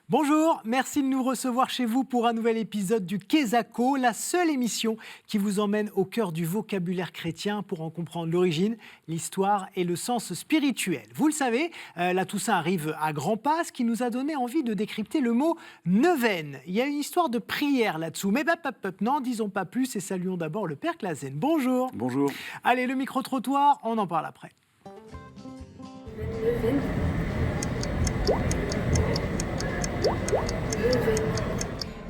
Bonjour, merci de nous recevoir chez vous pour un nouvel épisode du Quesaco, la seule émission qui vous emmène au cœur du vocabulaire chrétien pour en comprendre l'origine, l'histoire et le sens spirituel. Vous le savez, la Toussaint arrive à grands pas, ce qui nous a donné envie de décrypter le mot neuvaine. Il y a une histoire de prière là-dessous, mais non, disons pas plus et saluons d'abord le Père Clasen. Bonjour. Bonjour. Allez, le micro-trottoir, on en parle après. Neuvaine.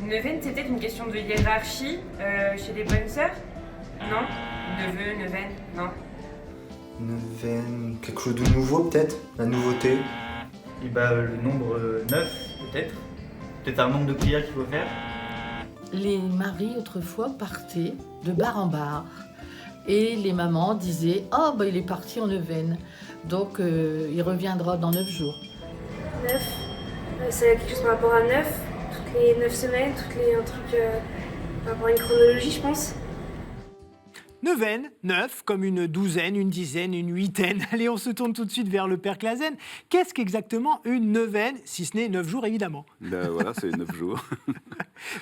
Neuvaine, c'est peut-être une question de hiérarchie chez les bonnes sœurs? Non? Neveu, neuvaine, non? Neuvaine, quelque chose de nouveau peut-être? La nouveauté? Et le nombre 9 peut-être. Peut-être un nombre de prières qu'il faut faire. Les maris autrefois partaient de bar en bar et les mamans disaient « Oh, il est parti en neuvaine, donc il reviendra dans 9 jours ». 9. C'est quelque chose par rapport à 9. Toutes les 9 semaines, un truc par rapport à une chronologie, je pense. Neuvaine, 9, comme une douzaine, une dizaine, une huitaine. Allez, on se tourne tout de suite vers le Père Clasen. Qu'est-ce qu'exactement une neuvaine, si ce n'est 9 jours, évidemment? Voilà, c'est 9 jours.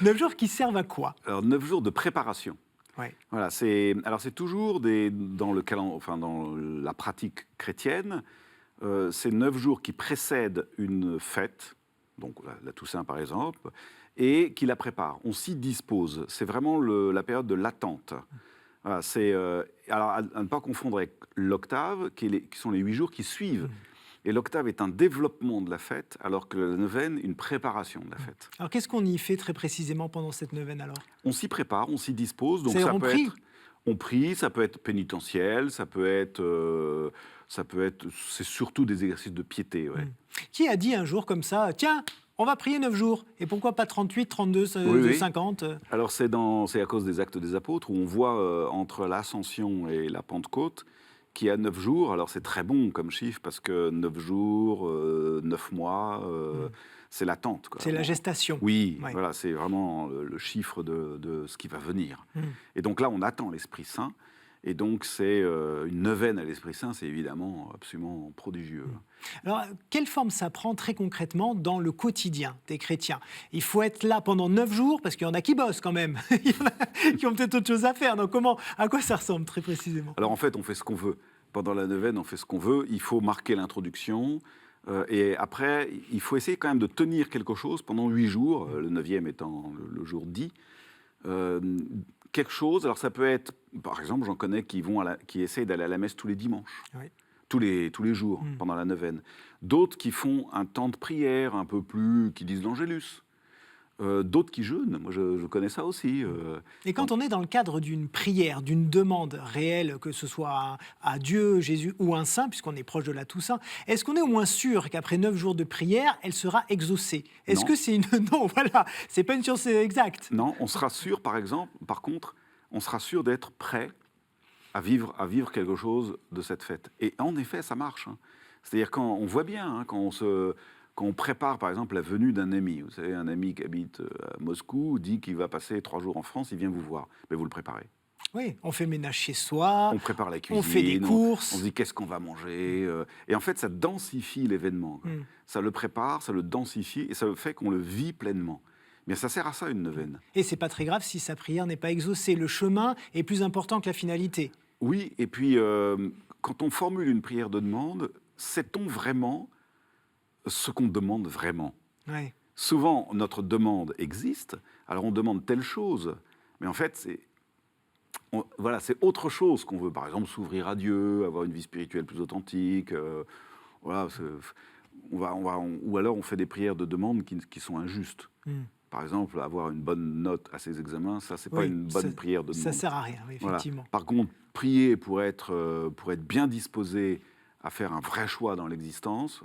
9 jours qui servent à quoi? Alors, 9 jours de préparation. Ouais. Voilà, c'est toujours dans la pratique chrétienne, c'est 9 jours qui précèdent une fête, donc la Toussaint par exemple, et qui la préparent. On s'y dispose. C'est vraiment la période de l'attente. Voilà, alors à ne pas confondre avec l'octave, qui sont les 8 jours qui suivent. Et l'octave est un développement de la fête, alors que la neuvaine, une préparation de la fête. Alors, qu'est-ce qu'on y fait très précisément pendant cette neuvaine, alors? On s'y prépare, on s'y dispose. Donc on prie? On prie, ça peut être pénitentiel, c'est surtout des exercices de piété. Ouais. Qui a dit un jour comme ça, tiens, on va prier 9 jours, et pourquoi pas 38, 32, 50? Alors c'est à cause des Actes des Apôtres, où on voit entre l'Ascension et la Pentecôte, qu'il y a 9 jours. Alors c'est très bon comme chiffre, parce que 9 jours, 9 mois, c'est l'attente. C'est la gestation. Oui, ouais. Voilà, c'est vraiment le chiffre de ce qui va venir. Et donc là, on attend l'Esprit Saint. Et donc, c'est une neuvaine à l'Esprit Saint, c'est évidemment absolument prodigieux. Alors, quelle forme ça prend très concrètement dans le quotidien des chrétiens? Il faut être là pendant 9 jours, parce qu'il y en a qui bossent quand même, il y en a qui ont peut-être autre chose à faire. Donc, à quoi ça ressemble très précisément? Alors, en fait, on fait ce qu'on veut. Pendant la neuvaine, on fait ce qu'on veut. Il faut marquer l'introduction. Et après, il faut essayer quand même de tenir quelque chose pendant 8 jours, le 9e étant le jour dit. Quelque chose, alors ça peut être, par exemple, j'en connais qui essayent d'aller à la messe tous les dimanches, oui. tous les jours, pendant la neuvaine. D'autres qui font un temps de prière un peu plus, qui disent l'Angélus. D'autres qui jeûnent, moi je connais ça aussi. Et quand on est dans le cadre d'une prière, d'une demande réelle, que ce soit à Dieu, Jésus ou un saint, puisqu'on est proche de la Toussaint, est-ce qu'on est au moins sûr qu'après 9 jours de prière, elle sera exaucée? Est-ce que c'est une... Non, voilà, c'est pas une science exacte. Non, on sera sûr, par contre, on sera sûr d'être prêt à vivre quelque chose de cette fête. Et en effet, ça marche. C'est-à-dire quand on voit bien, quand on prépare, par exemple, la venue d'un ami, vous savez, un ami qui habite à Moscou dit qu'il va passer 3 jours en France, il vient vous voir. Mais vous le préparez. Oui, on fait ménage chez soi, on prépare la cuisine, on fait des courses. On se dit qu'est-ce qu'on va manger. Et en fait, ça densifie l'événement. Ça le prépare, ça le densifie, et ça fait qu'on le vit pleinement. Mais ça sert à ça, une neuvaine. Et c'est pas très grave si sa prière n'est pas exaucée. Le chemin est plus important que la finalité. Oui, et puis, quand on formule une prière de demande, sait-on vraiment ce qu'on demande vraiment? Ouais. Souvent, notre demande existe, alors on demande telle chose, mais en fait, c'est autre chose qu'on veut. Par exemple, s'ouvrir à Dieu, avoir une vie spirituelle plus authentique, ou alors on fait des prières de demande qui sont injustes. Par exemple, avoir une bonne note à ses examens, ça, c'est pas une bonne prière de demande. Ça sert à rien, effectivement. Voilà. Par contre, prier pour être bien disposé à faire un vrai choix dans l'existence,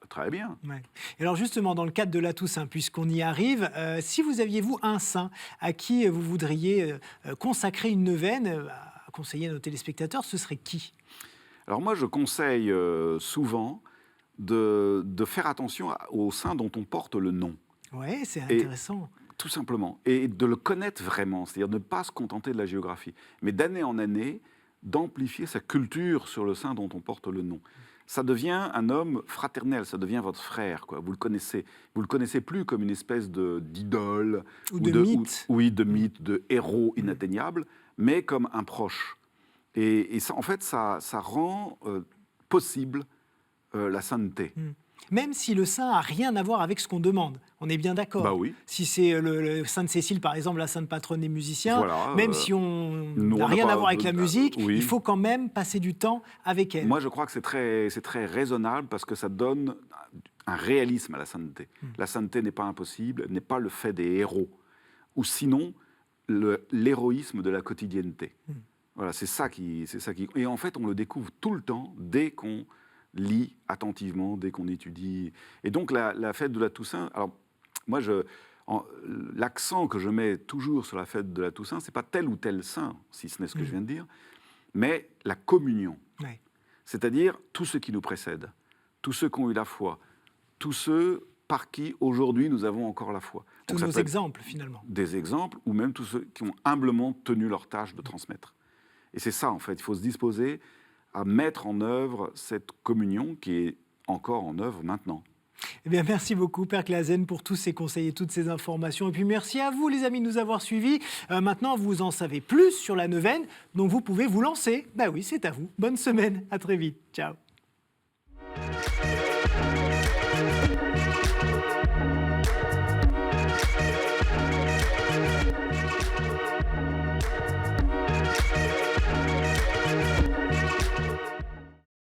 très bien. Ouais. Et alors justement, dans le cadre de la Toussaint, puisqu'on y arrive, si vous aviez, vous, un saint à qui vous voudriez consacrer une neuvaine, à conseiller à nos téléspectateurs, ce serait qui? Alors moi, je conseille souvent de faire attention au saint dont on porte le nom. Oui, c'est intéressant. Tout simplement. Et de le connaître vraiment, c'est-à-dire ne pas se contenter de la géographie, mais d'année en année, d'amplifier sa culture sur le saint dont on porte le nom. ça devient un homme fraternel, ça devient votre frère, quoi. Vous le connaissez plus comme une espèce d'idole Ou de mythe. oui, de mythe, de héros inatteignable, mais comme un proche. Et ça, en fait, ça rend possible la sainteté. Même si le saint n'a rien à voir avec ce qu'on demande. On est bien d'accord. Bah oui. Si c'est le Sainte Cécile, par exemple, la sainte patronne des musiciens, Voilà, même si on nous, n'a on n'a rien pas- à voir avec la musique, oui. il faut quand même passer du temps avec elle. Moi, je crois que c'est très raisonnable parce que ça donne un réalisme à la sainteté. La sainteté n'est pas impossible, n'est pas le fait des héros, ou sinon l'héroïsme de la quotidienneté. Voilà, c'est ça qui. Et en fait, on le découvre tout le temps dès qu'on lit attentivement, dès qu'on étudie. Et donc, la fête de la Toussaint. Alors, moi, l'accent que je mets toujours sur la fête de la Toussaint, c'est pas tel ou tel saint, si ce n'est ce que je viens de dire, mais la communion. Ouais. C'est-à-dire tous ceux qui nous précèdent, tous ceux qui ont eu la foi, tous ceux par qui aujourd'hui nous avons encore la foi. Tous Donc, ça nos peut être exemples, finalement. des exemples, ou même tous ceux qui ont humblement tenu leur tâche de transmettre. Et c'est ça, en fait, il faut se disposer à mettre en œuvre cette communion qui est encore en œuvre maintenant. Eh bien, merci beaucoup, Père Clasen, pour tous ces conseils et toutes ces informations. Et puis, merci à vous, les amis, de nous avoir suivis. Maintenant, vous en savez plus sur la neuvaine, donc vous pouvez vous lancer. Ben oui, c'est à vous. Bonne semaine, à très vite. Ciao.